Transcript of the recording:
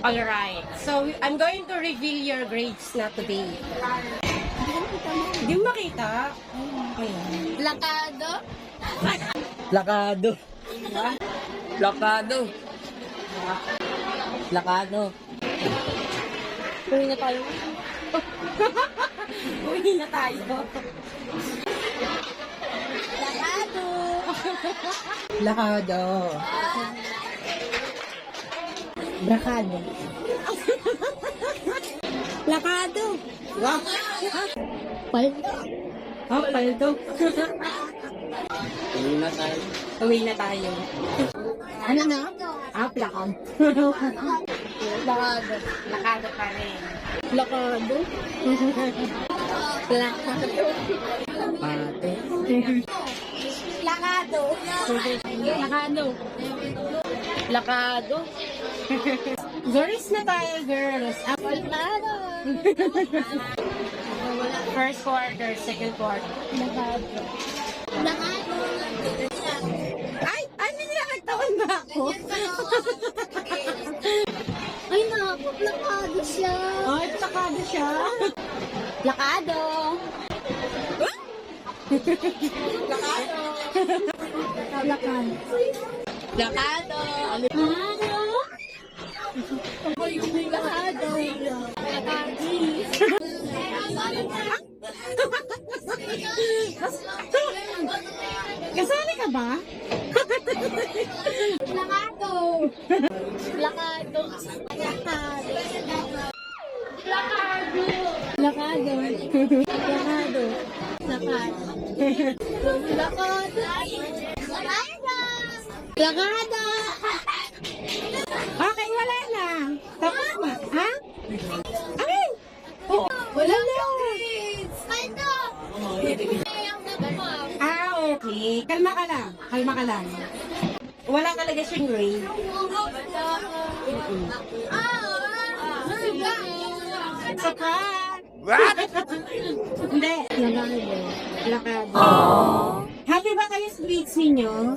Alright. So, I'm going to reveal your grades na today. Hindi mo makita? Ayan. Lakado. Lakado. Lakado. Lakado. Uwi na tayo. Uwi na tayo. Lakado. Lakado. Brakado. Lakado. Wow. Paldo. Oh, paldo. Uwi na tayo. Uwi na tayo. Ano na? Plakad. Lakado. Lakado pa rin. Lakado. Lakado. Pate. Lakado. Lakado. Lakado. Girls na tayo, girls. Lakado. First quarter, second quarter. Lakado. Lakado. Ay! Ano niya? Nagtaon ba ako? Ay, naku. Lakado siya. Ay, plakado siya. Lakado. Lakado. Lakado. Lakado. Lakado. Lakado. Kasali ka ba? Lakado. Lakado. Lakado. Lakado. Lakado. Lakado. Lakado. Okay, wala na. Tapos na. Ha? Ay! Oh, wala na. Ano? Okay. Kalma ka lang. Kalma ka lang. Wala talaga siyang grade. Sapat! What? Hindi. Lakado. Lakado. Happy ba kayo sa grades ninyo?